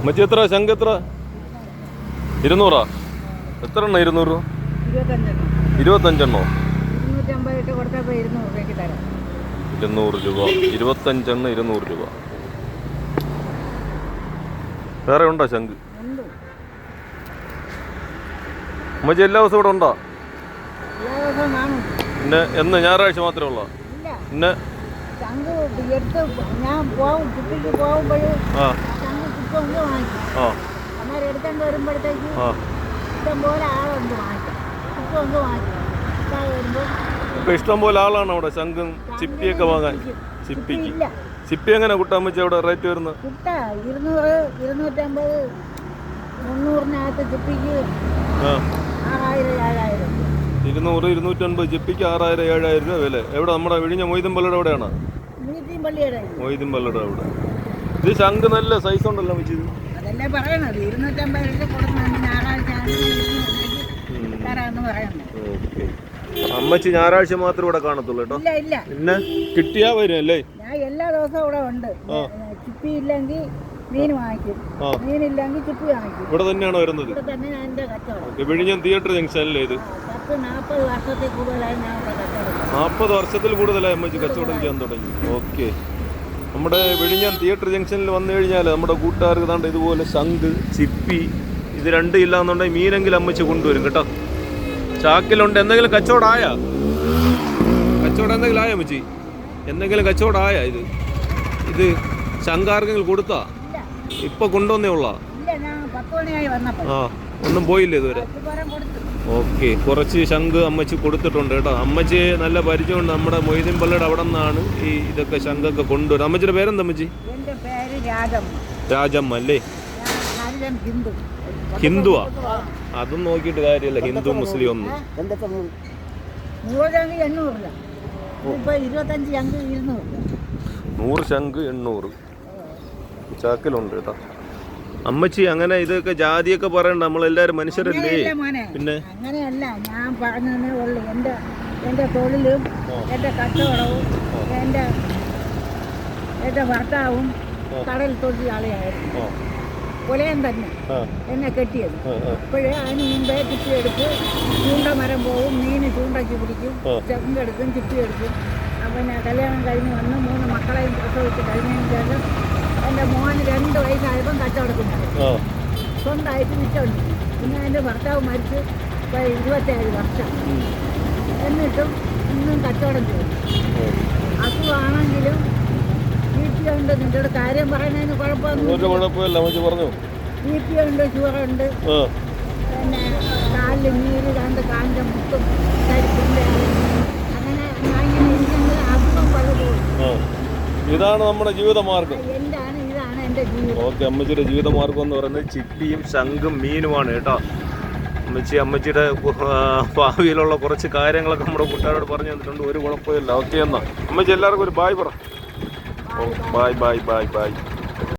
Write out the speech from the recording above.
അമ്മച്ചി എത്ര ശംഖ് എത്ര? 200. എത്ര എണ്ണ? 200 രൂപ? 25 എണ്ണോ? 200 രൂപ. 25 എണ്ണ 200 രൂപ. വേറെ ഉണ്ടോ ശംഖ്? അമ്മച്ചി എല്ലാ ദിവസവും ഇവിടെ ഉണ്ടോ? പിന്നെ എന്ന് ഞായറാഴ്ച മാത്രമേ ഉള്ളൂ? പിന്നെ ഇപ്പൊ ഇഷ്ടം പോലെ ആളാണ് അവിടെ ശംഖും ചിപ്പിയൊക്കെ വാങ്ങാൻ. ചിപ്പി എങ്ങനെ കുട്ടാ അമ്മച്ചി അവിടെ റേറ്റ് വരുന്നത്? 200, 250 ചിപ്പിക്ക് 6000, 7000 രൂപ വില. എവിടെ? നമ്മുടെ വിഴിഞ്ഞ മൊയ്തീൻ പള്ളിയുടെ എവിടെയാണ്? മൊയ്തീൻ പള്ളിയുടെ അവിടെ. ഇത് ശംഖ് നല്ല സൈസ് ഉണ്ടല്ലോ അമ്മച്ചി. അമ്മച്ചി ഞായറാഴ്ച മാത്രം ഇവിടെ കാണത്തുള്ളൂ കേട്ടോ. പിന്നെ കിട്ടിയാ വരും അല്ലേ? ഞാൻ എല്ലാ ദിവസവും ഇവിടെ ഉണ്ട്. ചിപ്പി ഇല്ലെങ്കിൽ മീൻ വാങ്ങിക്കും, മീനില്ലെങ്കിൽ ചിപ്പി വാങ്ങിക്കും. ഇവിടെ തന്നെയാണോ വരുന്നത്? ഇവിടെ തന്നെ ഞാൻ എന്റെ കച്ചവടം. വിഴിഞ്ഞം തിയേറ്റർ ജംഗ്ഷനിലെ ഇത് 40 വർഷത്തിൽ കൂടുതലായി ഞാൻ ഇവിടെ കച്ചവടം. 40 വർഷത്തിൽ കൂടുതലായി അമ്മച്ചി കച്ചവടം ചെയ്യാൻ തുടങ്ങി. ഓക്കെ. നമ്മുടെ വിഴിഞ്ഞം തിയേറ്റർ ജംഗ്ഷനിൽ വന്നു കഴിഞ്ഞാൽ നമ്മുടെ കൂട്ടുകാർക്ക് താണ്ട് ഇതുപോലെ ശംഖ്, ചിപ്പി ഇത് രണ്ടും ഇല്ലാന്നുണ്ടെങ്കിൽ മീനെങ്കിലും അമ്മച്ചി കൊണ്ടുവരും കേട്ടോ. ചാക്കിലുണ്ട്. എന്തെങ്കിലും കച്ചവടം ആയാ? കച്ചവടം എന്തെങ്കിലും ആയോ അമ്മച്ചി? എന്തെങ്കിലും കച്ചവടം ആയാ? ഇത് ശംഖാർക്കെങ്കിലും കൊടുത്താ? ഇപ്പൊ കൊണ്ടുവന്നേ ഉള്ള? ആ, ഒന്നും പോയില്ല ഇതുവരെ. ഓക്കെ. കുറച്ച് ശംഖ് അമ്മച്ചി കൊടുത്തിട്ടുണ്ട് കേട്ടോ. അമ്മച്ചി നല്ല പരിചയമുണ്ട്. നമ്മുടെ മൊയ്തീൻ പള്ളിയുടെ അവിടെ നിന്നാണ് ഈ ഇതൊക്കെ ശംഖൊക്കെ കൊണ്ടുവരും. അമ്മച്ചിയുടെ പേരെന്താ അമ്മച്ചി? രാജമ്മ അല്ലേ? ഹിന്ദുവാ? അതും നോക്കിയിട്ട് കാര്യമല്ല. ഹിന്ദു മുസ്ലിം ഒന്നും. 100 ശംഖ് 800 ചാക്കിലുണ്ട് കേട്ടോ. അമ്മച്ചി അങ്ങനെ ഇതൊക്കെ ജാതിയൊക്കെ പറയണ്ട, നമ്മളെല്ലാരും മനുഷ്യരല്ലേ. പിന്നെ അങ്ങനെയല്ല, ഞാൻ പറഞ്ഞതേ ഉള്ളൂ. എന്റെ തൊഴിലും എന്റെ കച്ചവടവും എന്റെ ഭർത്താവും കടൽ തൊഴിലാളിയായിരുന്നു. കൊലയം തന്നെ എന്നെ കെട്ടിയത്. അപ്പോഴേ അതിന് മുമ്പേ ചിപ്പി എടുത്ത് ചൂണ്ടമരം പോവും, മീന് ചൂണ്ടയ്ക്ക് പിടിക്കും, ചെമ്പെടുക്കും, ചിപ്പി എടുക്കും. പിന്നെ കല്യാണം കഴിഞ്ഞ് വന്ന് 3 മക്കളെയും പ്രസവിച്ച് കഴിഞ്ഞതിന് ശേഷം എൻ്റെ മോന് 2 വയസ്സായപ്പം കച്ചവടത്തിനായി സ്വന്തമായിട്ട് വിറ്റുണ്ട്. പിന്നെ എൻ്റെ ഭർത്താവ് മരിച്ച് 27 വർഷം. എന്നിട്ടും ഇന്നും കച്ചവടം ചെയ്യും. അസുഖമാണെങ്കിലും വീട്ടിലുണ്ട്. നിന്റെ കാര്യം പറയുന്നതിന് കുഴപ്പമൊന്നും. വീട്ടിലുണ്ട്, ഷുഗറുണ്ട്, പിന്നെ കാലിൽ നീര്, 2 കാലിൻ്റെ മുട്ടും കരിപ്പിൻ്റെ അങ്ങനെ ഇങ്ങനെ ഇരിക്കുന്നത് അസുഖം പലതും. ഇതാണ് നമ്മുടെ ജീവിതമാർഗം. ഇതാണ് എൻ്റെ ജീവിതം. ഓക്കെ. അമ്മച്ചിയുടെ ജീവിതമാർഗം എന്ന് പറയുന്നത് ചിപ്പിയും ശംഖും മീനുമാണ് കേട്ടോ. അമ്മച്ചിയുടെ ഭാവിയിലുള്ള കുറച്ച് കാര്യങ്ങളൊക്കെ നമ്മുടെ കൂട്ടുകാരോട് പറഞ്ഞു തന്നിട്ടുണ്ട്. ഒരു കുഴപ്പമില്ല. ഓക്കെ എന്നാ അമ്മച്ചി എല്ലാവർക്കും ഒരു ബായ് പറ. Bye bye bye bye.